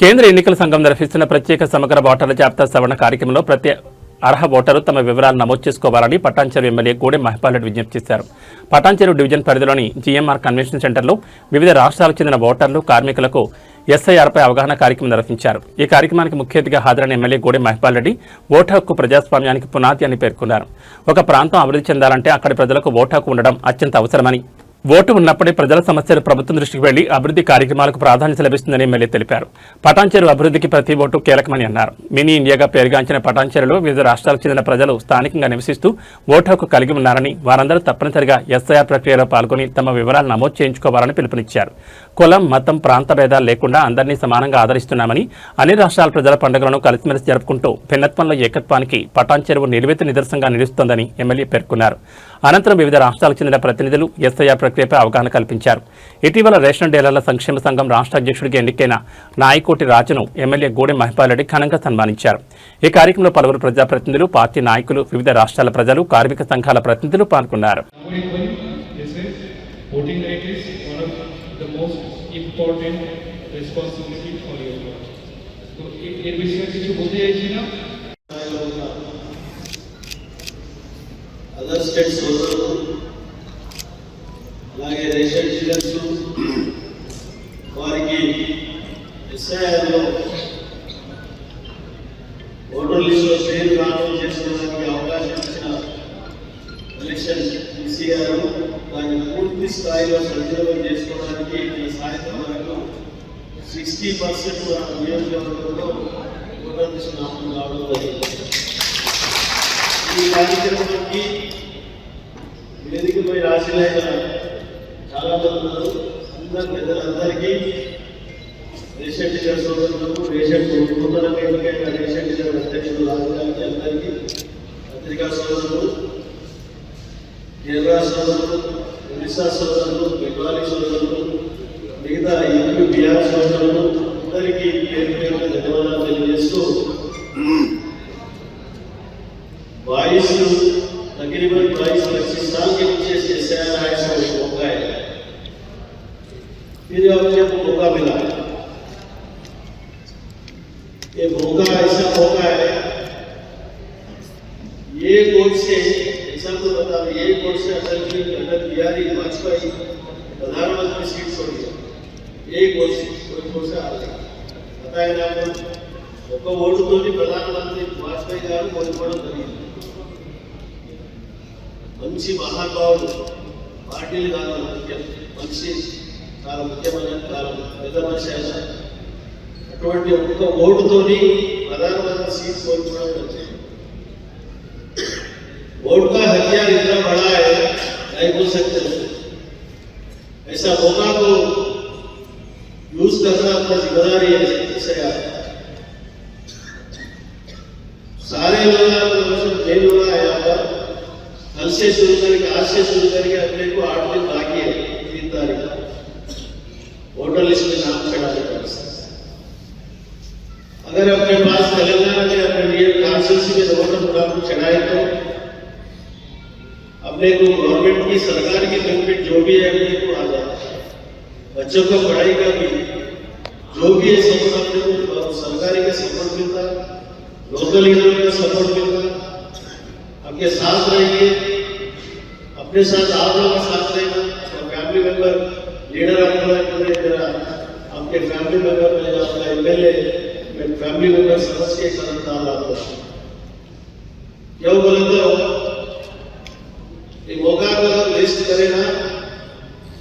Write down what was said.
కేంద్ర ఎన్నికల సంఘం నిర్వహిస్తున్న ప్రత్యేక సమగ్ర ఓటర్ల జాబితా సవరణ కార్యక్రమంలో ప్రతి అర్హ ఓటరు తమ వివరాలు నమోదు చేసుకోవాలని పటాన్చెరు ఎమ్మెల్యే గూడెం మహిపాల్ రెడ్డి విజ్ఞప్తి చేశారు. పటాన్చెరు డివిజన్ పరిధిలోని జీఎంఆర్ కన్వెన్షన్ సెంటర్లో వివిధ రాష్ట్రాలకు చెందిన ఓటర్లు, కార్మికులకు ఎస్ఐఆర్పై అవగాహన కార్యక్రమం నిర్వహించారు. ఈ కార్యక్రమానికి ముఖ్య అతిథిగా హాజరైన ఎమ్మెల్యే గూడెం మహిపాల్ రెడ్డి ఓటు హక్కు ప్రజాస్వామ్యానికి పునాది అని పేర్కొన్నారు. ఒక ప్రాంతం అభివృద్ధి చెందాలంటే అక్కడి ప్రజలకు ఓటు హక్కు ఉండడం అత్యంత అవసరమని, ఓటు ఉన్నప్పుడే ప్రజల సమస్యలు ప్రభుత్వం దృష్టికి వెళ్లి అభివృద్ధి కార్యక్రమాలకు ప్రాధాన్యత లభిస్తుందని ఎమ్మెల్యే తెలిపారు. పటాన్చెరు అభివృద్ధికి ప్రతి ఓటు కీలకమని అన్నారు. మినీ ఇండియాగా పేరుగాంచిన పటాన్చెరులో వివిధ రాష్ట్రాలకు చెందిన ప్రజలు స్థానికంగా నివసిస్తూ ఓటు హక్కు కలిగి ఉన్నారని, వారందరూ తప్పనిసరిగా ఎస్ఐఆర్ ప్రక్రియలో పాల్గొని తమ వివరాలు నమోదు చేయించుకోవాలని పిలుపునిచ్చారు. కులం, మతం, ప్రాంత భేదాలు లేకుండా అందరినీ సమానంగా ఆదరిస్తున్నామని, అన్ని రాష్ట్రాల ప్రజల పండుగలను కలిసిమెలిసి జరుపుకుంటూ భిన్నత్వంలో ఏకత్వానికి పటాన్చెరువు నిలువెత్తు నిదర్శనంగా నిలుస్తోందని ఎమ్మెల్యే పేర్కొన్నారు. అనంతరం వివిధ రాష్ట్రాలకు చెందిన ప్రతినిధులు ఎస్ఐఆర్ ప్రక్రియపై అవగాహన కల్పించారు. ఇటీవల రేషన్ డీలర్ల సంక్షేమ సంఘం రాష్ట్ర అధ్యక్షుడిగా ఎన్నికైన నాయకోటి రాజును ఎమ్మెల్యే గూడెం మహిపాల్ రెడ్డి ఘనంగా సన్మానించారు. ఈ కార్యక్రమంలో పలువురు ప్రజాప్రతినిధులు, పార్టీ నాయకులు, వివిధ రాష్ట్రాల ప్రజలు, కార్మిక సంఘాల ప్రతినిధులు పాల్గొన్నారు. అదర్ స్టేట్స్ అలాగే రేషన్ డీలర్స్ వారికి ఎస్ఐఆర్లో ఓటర్ లిస్టులో పేరు నమోదు చేసుకోవడానికి అవకాశం ఇచ్చిన ఎలక్షన్ ఈసీ గారు దాన్ని పూర్తి స్థాయిలో సద్వినియోగం చేసుకోవడానికి సాయంత్రం వరకు 60% నియోజకవర్గంలో ఓటర్ లిస్టు నమోదు కావడం జరిగింది. ఈ కార్యక్రమానికి వేదికపై రాసిన చాలా మంది ఉన్నారు. అందరు పెద్దలందరికీ, రేషన్ డీలర్ సోదరులకు, రేషన్ నూతనంగా ఎన్నికైన రేషన్ డీలర్ అధ్యక్షులు రాజధానికి అందరికీ, పత్రికా సోదరులు, కేరళ సోదరులు, ఒడిశా సోదరులు, బెంగాలీ సోదరులు, మిగతా యూపీ, బిహార్ సోదరులు అందరికీ పేరు పేరుగా ధన్యవాదాలు తెలియజేస్తూ, 22 साल के नीचे से एसआईआर का मौका है, फिर अपने को मौका मिला। ये मौका ऐसा मौका है, ये वोट से ऐसा तो बता दें, ये वोट से अटल बिहारी वाजपेयी प्रधानमंत्री सीट छोड़ दिया, एक वोट से आ गया। बताए ना ఒక ఓటుతో ప్రధానమంత్రి వాజ్పేయి గారు కోల్పోవడం జరిగింది. మంచి మహానుభావుడు, పార్టీలు కాదు మనిషి, చాలా ముఖ్యమైన పెద్ద మనిషి అయిన అటువంటి ఒక్క ఓటుతోని ప్రధానమంత్రి సీట్ కోల్పోవడం జరిగింది. वोट का हथियार इतना बड़ा है, नहीं बोल सकते। ऐसा मौका को यूज करना अपना जिम्मेदारी है। सारे लोग नहीं होगा यहाँ पर, कल से शुरू करके, आज से शुरू करके अपने को 8 दिन बाकी है, 3 तारीख वोटर लिस्ट में नाम चढ़ाने का। अगर अपने पास तेलंगाना के अपने कॉन्स्टिट्यूंसी में वोटर नाम चढ़ाए तो अपने को गवर्नमेंट की, सरकार की बेनिफिट जो भी है अपने को आ जाता है। बच्चों को पढ़ाई का भी जो भी है सपोर्ट अपने को सरकारी का सपोर्ट मिलता है, लोकल लीडर का सपोर्ट मिलता है। आपके साथ रहेंगे, अपने साथ आप लोगों का साथ रहेगा, और फैमिली मेंबर लीडर आपका मेरा, आपके फैमिली मेंबर में आपका एमएलए फैमिली मेंबर समझ के कदम आपको क्यों बोले तो ये मौका को अगर लिस्ट करें ना